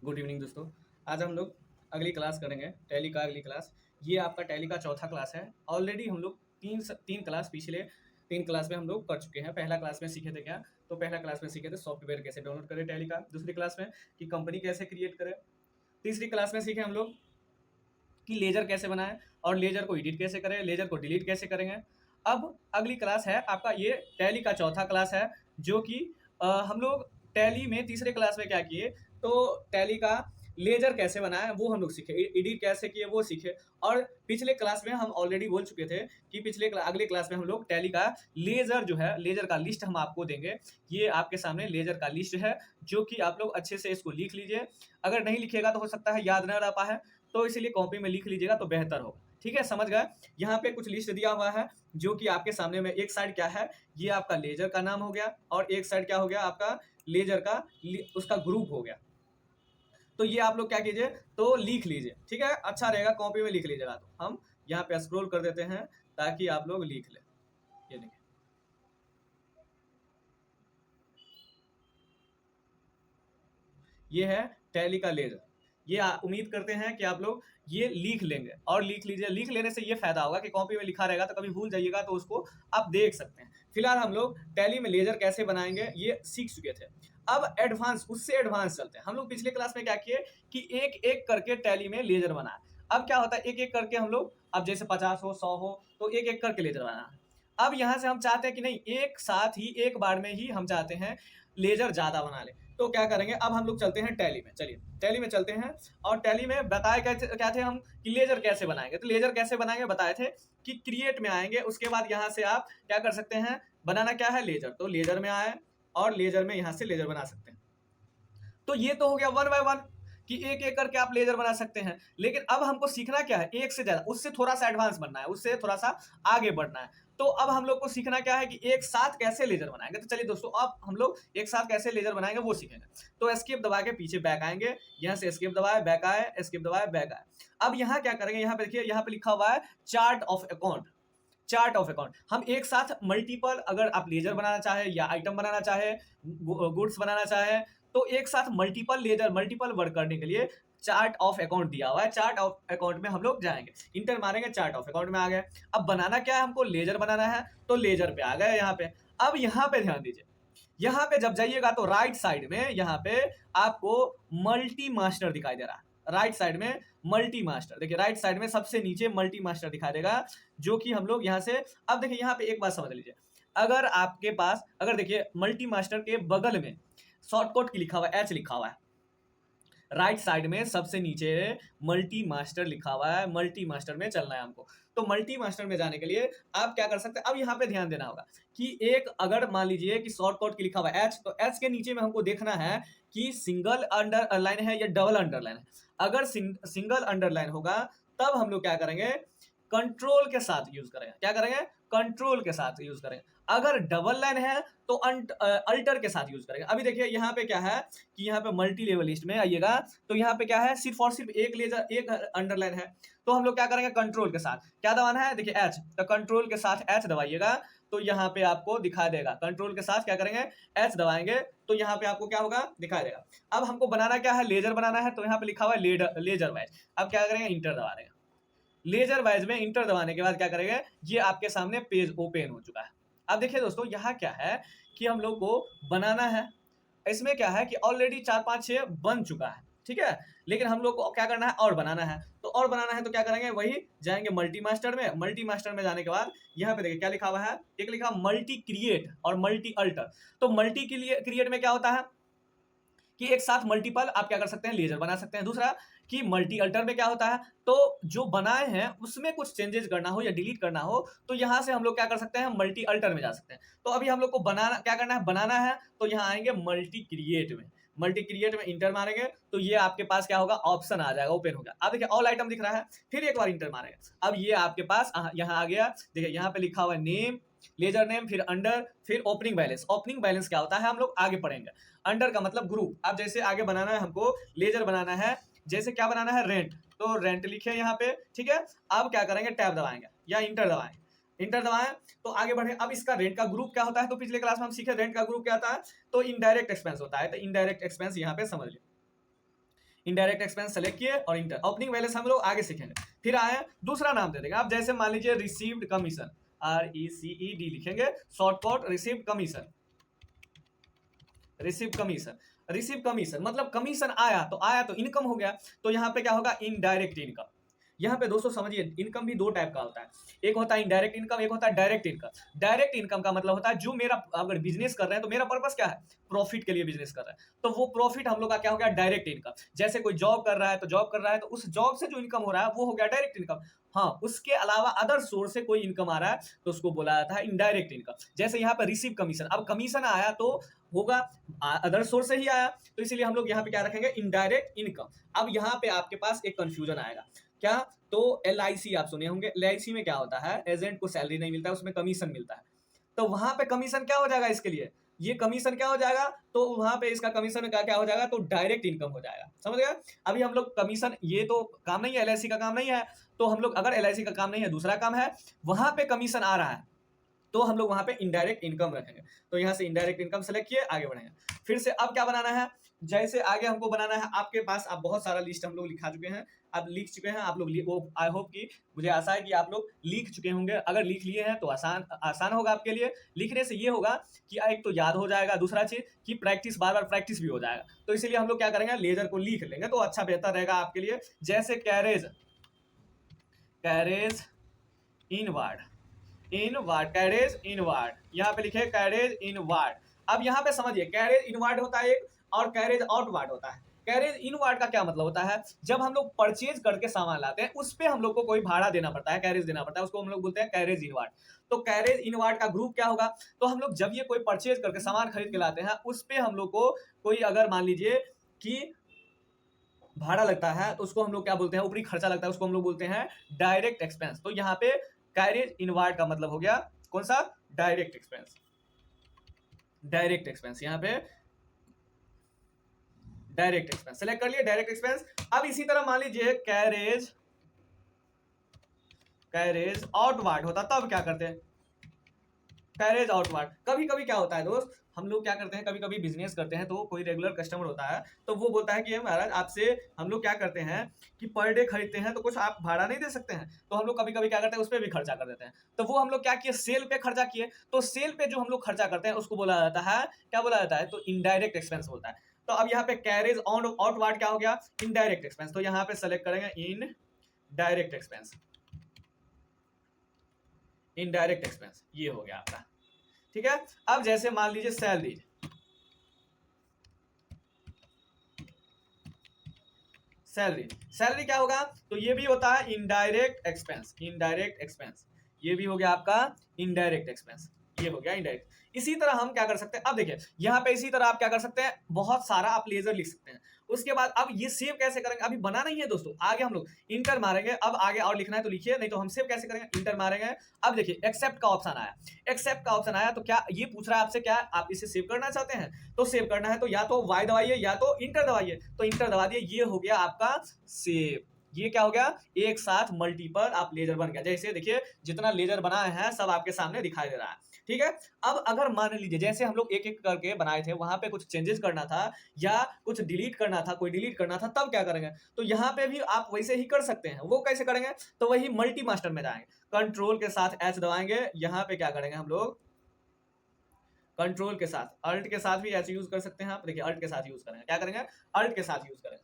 Good evening दोस्तों। आज हम लोग अगली क्लास करेंगे, टैली का अगली क्लास। ये आपका टैली का चौथा क्लास है। ऑलरेडी हम लोग तीन क्लास पिछले 3 क्लास में हम लोग कर चुके हैं। पहला क्लास में सीखे थे क्या, तो पहला क्लास में सीखे थे सॉफ्टवेयर कैसे डाउनलोड करें टैली का। दूसरी क्लास में कि कंपनी कैसे क्रिएट करें। तीसरी क्लास में सीखे हम लोग कि लेजर कैसे बनाएं और लेजर को एडिट कैसे करें, लेजर को डिलीट कैसे करेंगे। अब अगली क्लास है आपका ये टैली का चौथा क्लास है, जो कि हम लोग टैली में तीसरे क्लास में क्या किए, तो टैली का लेजर कैसे बनाए वो हम लोग सीखे, एडिट कैसे किए वो सीखे। और पिछले क्लास में हम ऑलरेडी बोल चुके थे कि अगले क्लास में हम लोग टैली का लेजर जो है, लेजर का लिस्ट हम आपको देंगे। ये आपके सामने लेजर का लिस्ट है, जो कि आप लोग अच्छे से इसको लिख लीजिए। अगर नहीं लिखेगा तो हो सकता है याद न रह पाए, तो इसीलिए कॉपी में लिख लीजिएगा तो बेहतर होगा। ठीक है, समझ गए। यहाँ पे कुछ लिस्ट दिया हुआ है जो कि आपके सामने में, एक साइड क्या है, ये आपका लेजर का नाम हो गया, और एक साइड क्या हो गया आपका लेजर का उसका ग्रुप हो गया। तो ये आप लोग क्या कीजिए, तो लिख लीजिए। ठीक है, अच्छा रहेगा कॉपी में लिख लीजिएगा। तो हम यहाँ पे स्क्रॉल कर देते हैं ताकि आप लोग लिख लें। ये देखिए, ये है टैली का लेजर। ये उम्मीद करते हैं कि आप लोग ये लिख लेंगे, और लिख लीजिए। लिख लेने से ये फायदा होगा कि कॉपी में लिखा रहेगा तो कभी भूल जाइएगा तो उसको आप देख सकते हैं। फिलहाल हम लोग टैली में लेजर कैसे बनाएंगे ये सीख चुके थे। अब एडवांस, उससे एडवांस चलते हैं। हम लोग पिछले क्लास में क्या किए कि एक एक करके टैली में लेजर बनाए। अब क्या होता है, एक एक करके हम लोग, अब जैसे 50 हो 100 हो तो एक एक करके लेजर बनाना। अब यहाँ से हम चाहते हैं कि नहीं, एक साथ ही एक बार में ही हम चाहते हैं लेजर ज्यादा बना ले। तो क्या करेंगे, अब हम लोग चलते हैं टैली में। चलिए टैली में चलते हैं। और टैली में बताए क्या थे हम कि लेजर कैसे बनाएंगे। तो लेजर कैसे बनाएंगे बताए थे कि क्रिएट में आएंगे, उसके बाद यहाँ से आप क्या कर सकते हैं, बनाना क्या है लेजर। तो लेजर में आए और लेजर में यहाँ से लेजर बना सकते हैं। तो ये तो हो गया वन बाय वन कि एक एक करके आप लेजर बना सकते हैं। लेकिन अब हमको सीखना क्या है, एक से ज्यादा, उससे थोड़ा सा एडवांस बनना है, उससे थोड़ा सा आगे बढ़ना है। तो अब हम लोग को सीखना क्या है कि एक साथ कैसे लेजर बनाएंगे। तो चलिए दोस्तों, अब हम लोग एक साथ कैसे लेजर बनाएंगे वो सीखेंगे। तो एस्केप दबा के पीछे बैक आएंगे, यहाँ से एस्केप दबाए बैक आए, एस्केप दबाए बैक आए। अब यहाँ क्या करेंगे, यहाँ पे देखिए, यहाँ पे लिखा हुआ है chart of account. Chart of account, हम एक साथ मल्टीपल, अगर आप लेजर बनाना चाहे या आइटम बनाना चाहे, गुड्स बनाना चाहे, तो एक साथ मल्टीपल लेजर, मल्टीपल वर्क करने के लिए चार्ट ऑफ अकाउंट दिया हुआ है। चार्ट ऑफ अकाउंट में हम लोग जाएंगे, इंटर मारेंगे, चार्ट ऑफ अकाउंट में आ गए। अब बनाना क्या है, हमको लेजर बनाना है, तो लेजर पे आ गए यहाँ पे। अब यहाँ पे ध्यान दीजिए, यहाँ पे जब जाइएगा तो राइट साइड में यहाँ पे आपको मल्टी मास्टर दिखाई दे रहा है। राइट साइड में मल्टी मास्टर, देखिए राइट साइड में सबसे नीचे मल्टी मास्टर दिखाई देगा, जो कि हम लोग यहाँ से, अब देखिए यहाँ पे एक बात समझ लीजिए। अगर आपके पास, अगर देखिए मल्टी मास्टर के बगल में शॉर्टकट की लिखा हुआ है, एच लिखा हुआ है। राइट साइड में सबसे नीचे मल्टी मास्टर लिखा हुआ है, मल्टी मास्टर में चलना है हमको। तो मल्टी मास्टर में जाने के लिए आप क्या कर सकते हैं, अब यहाँ पे ध्यान देना होगा कि एक, अगर मान लीजिए कि शॉर्टकट की लिखा हुआ है एच, तो एच के नीचे में हमको देखना है कि सिंगल अंडरलाइन है या डबल अंडरलाइन है। अगर सिंगल अंडरलाइन होगा तब हम लोग क्या करेंगे, कंट्रोल के साथ यूज करेंगे। क्या करेंगे, कंट्रोल के साथ यूज करेंगे। अगर डबल लाइन है तो अल्टर के साथ यूज करेंगे। अभी देखिए यहाँ पे क्या है कि यहाँ पे मल्टी लेवल लिस्ट में आइएगा तो यहाँ पे क्या है, सिर्फ और सिर्फ एक लेजर, एक अंडरलाइन है। तो हम लोग क्या करेंगे, कंट्रोल के साथ क्या दबाना है, देखिए एच, तो कंट्रोल के साथ एच दबाइएगा तो यहाँ पे आपको दिखा देगा। कंट्रोल के साथ क्या करेंगे, एच दबाएंगे तो यहाँ पे आपको क्या होगा, दिखाई देगा। अब हमको बनाना क्या है, लेजर बनाना है, तो यहाँ पे लिखा हुआ है लेजर वाइज। अब क्या करेंगे, इंटर दबा देंगे। लेजर वाइज में इंटर दबाने के बाद क्या करेंगे, ये आपके सामने पेज ओपन हो चुका है। अब देखिए दोस्तों, यहाँ क्या है कि हम लोग को बनाना है, इसमें क्या है कि ऑलरेडी 4 5 6 बन चुका है। ठीक है, लेकिन हम लोग को क्या करना है, और बनाना है। तो और बनाना है तो क्या करेंगे, वही जाएंगे मल्टी मास्टर में। मल्टी मास्टर में जाने के बाद यहाँ पे देखिए क्या लिखा हुआ है, एक लिखा मल्टी क्रिएट और मल्टी अल्टर। तो मल्टी क्रिएट में क्या होता है कि एक साथ मल्टीपल आप क्या कर सकते हैं, लेजर बना सकते हैं। दूसरा कि मल्टी अल्टर में क्या होता है, तो जो बनाए हैं उसमें कुछ चेंजेस करना हो या डिलीट करना हो तो यहाँ से हम लोग क्या कर सकते हैं, मल्टी अल्टर में जा सकते हैं। तो अभी हम लोग को बनाना क्या करना है, बनाना है, तो यहाँ आएंगे मल्टी क्रिएट में। मल्टी क्रिएट में इंटर मारेंगे तो ये आपके पास क्या होगा, ऑप्शन आ जाएगा, ओपन हो गया। अब देखिए ऑल आइटम दिख रहा है, फिर एक बार इंटर मारेंगे। अब ये आपके पास यहाँ आ गया, देखिए यहाँ पे लिखा हुआ है नेम, लेजर नेम, फिर अंडर, फिर ओपनिंग बैलेंस। ओपनिंग बैलेंस क्या होता है हम लोग आगे पढ़ेंगे। अंडर का मतलब ग्रुप। अब जैसे आगे बनाना है हमको, लेजर बनाना है, जैसे क्या बनाना है, रेंट, तो रेंट लिखे यहाँ पे। ठीक है, अब क्या करेंगे, टैब दबाएंगे या इंटर दबाएंगे। इंटर दबाएं तो आगे बढ़े। अब इसका रेंट का ग्रुप क्या होता है, तो पिछले क्लास में हम सीखे रेंट का ग्रुप क्या होता है, तो इनडायरेक्ट एक्सपेंस होता है। तो इनडायरेक्ट एक्सपेंस यहाँ पे समझ लिया। इनडायरेक्ट एक्सपेंस सेलेक्ट किए और इंटर। ओपनिंग बैलेंस हम लोग आगे सीखेंगे। फिर आए दूसरा नाम दे देंगे आप, जैसे मान लीजिए रिसीव्ड कमीशन, RECED लिखेंगे, short cut received commission. Receive commission, receive commission मतलब कमीशन आया तो इनकम हो गया। तो यहाँ पे क्या होगा, इनडायरेक्ट इनकम। यहाँ पे दोस्तों समझिए, इनकम भी दो टाइप का होता है, एक होता है इनडायरेक्ट इनकम, एक होता है डायरेक्ट इनकम। डायरेक्ट इनकम का मतलब होता है जो मेरा, अगर बिजनेस कर रहे हैं तो मेरा पर्पस क्या है, प्रॉफिट के लिए बिजनेस कर रहा है, तो वो प्रॉफिट हम लोग का क्या हो गया, डायरेक्ट इनकम। जैसे कोई जॉब कर रहा है तो उस जॉब से जो इनकम हो रहा है वो हो गया डायरेक्ट इनकम। हाँ, उसके अलावा अदर सोर्स से कोई इनकम आ रहा है तो उसको बोला जाता है इनडायरेक्ट इनकम। जैसे यहाँ पर रिसीव कमीशन, अब कमीशन आया तो होगा अदर सोर्स से ही आया, तो इसीलिए हम लोग यहाँ पे क्या रखेंगे, इनडायरेक्ट इनकम। अब यहाँ पे आपके पास एक कंफ्यूजन आएगा क्या, तो LIC आप सुने होंगे, LIC में क्या होता है, एजेंट को सैलरी नहीं मिलता है, उसमें कमीशन मिलता है। तो वहां पे कमीशन क्या हो जाएगा, इसके लिए ये कमीशन क्या हो जाएगा, तो वहां पे इसका कमीशन का क्या हो जाएगा, तो डायरेक्ट इनकम हो जाएगा। समझ गए। अभी हम लोग कमीशन, ये तो काम नहीं है, LIC का काम नहीं है, तो हम लोग अगर LIC का काम नहीं है, दूसरा काम है, वहां पे कमीशन आ रहा है तो हम लोग वहां पे इनडायरेक्ट इनकम रखेंगे। तो यहाँ से इनडायरेक्ट इनकम सेलेक्ट किए, आगे बढ़ेंगे। फिर से अब क्या बनाना है, जैसे आगे हमको बनाना है, आपके पास आप बहुत सारा लिस्ट हम लोग लिखा चुके हैं, आप लिख चुके हैं, आप लोग वो आई होप कि मुझे आशा है कि आप लोग लिख चुके होंगे। अगर लिख लिए हैं तो आसान होगा आपके लिए। लिखने से ये होगा कि एक तो याद हो जाएगा, दूसरा चीज कि प्रैक्टिस, बार बार प्रैक्टिस भी हो जाएगा। तो इसीलिए हम लोग क्या करेंगे, लेजर को लिख लेंगे तो अच्छा बेहतर रहेगा आपके लिए। जैसे carriage, carriage inward, inward, carriage inward, यहाँ पे लिखे कैरेज इनवार्ड। अब यहाँ पे समझिए, कैरेज इनवार्ड होता है एक, और कैरेज आउटवार्ड होता है। कैरेज इनवार्ड का क्या मतलब होता है, जब हम लोग परचेज करके सामान लाते हैं उस पे हम लोग को कोई भाड़ा देना पड़ता है, कैरेज देना पड़ता है, उसको हम लोग बोलते हैं कैरेज इनवार्ड। तो कैरेज इनवार्ड का ग्रुप क्या होगा, तो हम लोग जब ये कोई परचेज करके सामान खरीद के लाते हैं उस पे हम लोग को कोई, अगर मान लीजिए कि भाड़ा लगता है तो उसको हम लोग क्या बोलते हैं, ऊपरी खर्चा लगता है, उसको हम लोग बोलते हैं डायरेक्ट एक्सपेंस। तो यहाँ पे कैरेज इनवार्ड का मतलब हो गया कौन सा, डायरेक्ट एक्सपेंस। डायरेक्ट एक्सपेंस, यहाँ पे डायरेक्ट एक्सपेंस सेलेक्ट कर लिए, डायरेक्ट एक्सपेंस। अब इसी तरह मान लीजिए कैरेज, कैरेज आउटवार्ड होता तब क्या करते हैं, कैरेज आउटवार्ड। कभी कभी क्या होता है दोस्त, हम लोग क्या करते हैं, कभी कभी बिजनेस करते हैं तो कोई रेगुलर कस्टमर होता है तो वो बोलता है कि महाराज आपसे हम लोग क्या करते हैं कि पर डे खरीदते हैं तो कुछ आप भाड़ा नहीं दे सकते हैं, तो हम लोग कभी कभी क्या करते हैं उस पर भी खर्चा कर देते हैं। तो वो हम लोग क्या किए, सेल पे खर्चा किए, तो सेल पे जो हम लोग खर्चा करते हैं उसको बोला जाता है, क्या बोला जाता है, तो इनडायरेक्ट एक्सपेंस बोलता है। तो अब यहाँ पे कैरेज आउटवार्ड क्या हो गया, इनडायरेक्ट एक्सपेंस। तो यहाँ पे सेलेक्ट करेंगे in direct expense, indirect expense, ये हो गया आपका। ठीक है। अब जैसे मान लीजिए सैलरी, सैलरी, सैलरी क्या होगा, तो ये भी होता है इनडायरेक्ट एक्सपेंस, इनडायरेक्ट एक्सपेंस, ये भी हो गया आपका इनडायरेक्ट एक्सपेंस, ये हो गया इनडायरेक्ट। इसी तरह हम क्या कर सकते हैं, अब देखिए यहाँ पे इसी तरह आप क्या कर सकते हैं, बहुत सारा आप लेजर लिख सकते हैं। उसके बाद अब ये सेव कैसे करेंगे, अभी बना नहीं है दोस्तों, आगे हम लोग इंटर मारेंगे। अब आगे और लिखना है तो लिखिए, नहीं तो हम सेव कैसे करेंगे, इंटर मारेंगे। अब देखिए एक्सेप्ट का ऑप्शन आया, एक्सेप्ट का ऑप्शन आया तो क्या ये पूछ रहा है आपसे, क्या आप इसे सेव करना चाहते हैं, तो सेव करना है तो या तो वाई दबाइए या तो इंटर दबाइए, तो इंटर दबा दिए, ये हो गया आपका सेव। ये क्या हो गया, एक साथ मल्टीपल आप लेजर बन गया। जैसे देखिए जितना लेजर बनाए हैं सब आपके सामने दिखाई दे रहा है। ठीक है। अब अगर मान लीजिए जैसे हम लोग एक एक करके बनाए थे, वहां पे कुछ चेंजेस करना था या कुछ डिलीट करना था, कोई डिलीट करना था, तब क्या करेंगे, तो यहाँ पे भी आप वैसे ही कर सकते हैं। वो कैसे करेंगे, तो वही मल्टी मास्टर में जाएंगे, कंट्रोल के साथ H दबाएंगे, यहाँ पे क्या करेंगे हम लोग, कंट्रोल के साथ, अल्ट के साथ भी H यूज कर सकते हैं आप। देखिए अल्ट के साथ यूज करेंगे, क्या करेंगे, अल्ट के साथ यूज करेंगे।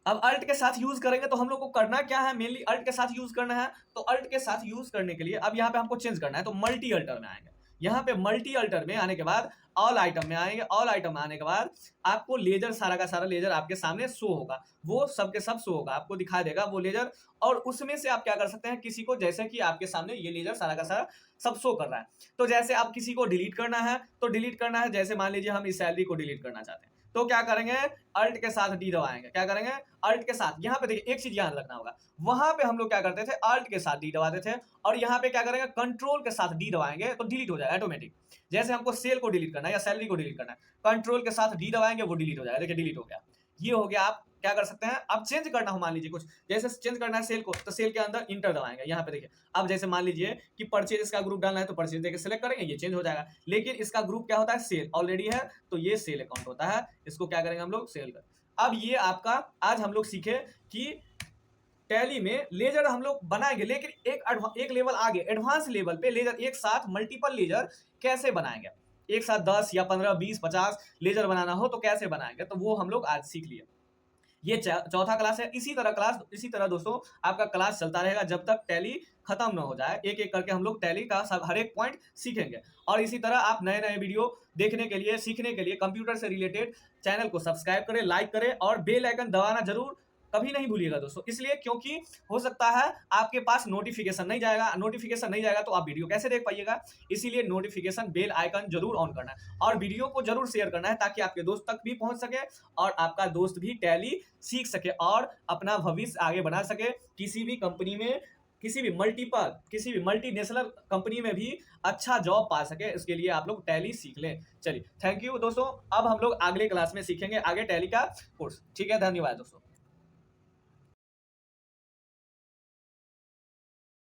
अब अल्ट के साथ यूज करेंगे तो हम लोग को करना क्या है, मेनली अल्ट के साथ यूज करना है। तो अल्ट के साथ यूज करने के लिए अब यहाँ पे हमको चेंज करना है, तो मल्टी अल्टर में आएंगे। यहाँ पे मल्टी अल्टर में आने के बाद ऑल आइटम में आएंगे, ऑल आइटम में आने के बाद आपको लेजर, सारा का सारा लेजर आपके सामने शो होगा, वो सबके सब शो होगा, आपको दिखाई देगा वो लेजर। और उसमें से आप क्या कर सकते हैं, किसी को, जैसे कि आपके सामने ये लेजर सारा का सारा सब शो कर रहा है, तो जैसे आप किसी को डिलीट करना है तो डिलीट करना है, जैसे मान लीजिए हम इस सैलरी को डिलीट करना चाहते हैं तो क्या करेंगे, अल्ट के साथ डी दबाएंगे, क्या करेंगे, अल्ट के साथ। यहाँ पे देखिए एक चीज ध्यान रखना होगा, वहां पे हम लोग क्या करते थे, अल्ट के साथ डी दबाते थे, और यहाँ पे क्या करेंगे, कंट्रोल के साथ डी दबाएंगे तो डिलीट हो जाएगा ऑटोमेटिक। जैसे हमको सेल को डिलीट करना है या सैलरी को डिलीट करना है, कंट्रोल के साथ डी दबाएंगे, वो डिलीट हो जाएगा। देखिए डिलीट हो गया, ये हो गया। आप क्या कर सकते हैं, अब चेंज करना हो, मान लीजिए कुछ, जैसे चेंज करना है सेल को, तो सेल के अंदर इंटर दबाएंगे। यहाँ पे देखिए अब जैसे मान लीजिए कि परचेज इसका ग्रुप डालना है तो परचेज देके सेलेक्ट करेंगे, ये चेंज हो जाएगा। लेकिन इसका ग्रुप क्या होता है, सेल ऑलरेडी है, तो ये सेल अकाउंट होता है, इसको क्या करेंगे हम लोग, सेल कर। अब ये आपका आज हम लोग सीखे कि टैली में लेजर हम लोग बनाएंगे, लेकिन एक लेवल आगे एडवांस लेवल पे लेजर एक साथ मल्टीपल लेजर कैसे बनाएंगे, एक साथ 10 या 15 20 50 लेजर बनाना हो तो कैसे बनाएंगे, तो वो हम लोग आज सीख लिए। ये चौथा क्लास है। इसी तरह दोस्तों आपका क्लास चलता रहेगा जब तक टैली खत्म ना हो जाए। एक एक करके हम लोग टैली का सब हर एक पॉइंट सीखेंगे। और इसी तरह आप नए नए वीडियो देखने के लिए, सीखने के लिए कंप्यूटर से रिलेटेड चैनल को सब्सक्राइब करें, लाइक करें और बेल आइकन दबाना जरूर कभी नहीं भूलिएगा दोस्तों। इसलिए क्योंकि हो सकता है आपके पास नोटिफिकेशन नहीं जाएगा तो आप वीडियो कैसे देख पाइएगा। इसीलिए नोटिफिकेशन बेल आइकन जरूर ऑन करना है और वीडियो को जरूर शेयर करना है ताकि आपके दोस्त तक भी पहुंच सके और आपका दोस्त भी टैली सीख सके और अपना भविष्य आगे बना सके। किसी भी कंपनी में, किसी भी मल्टीनेशनल कंपनी में भी अच्छा जॉब पा सके, इसके लिए आप लोग टैली सीख लें। चलिए थैंक यू दोस्तों। अब हम लोग अगले क्लास में सीखेंगे आगे टैली का कोर्स। ठीक है, धन्यवाद दोस्तों।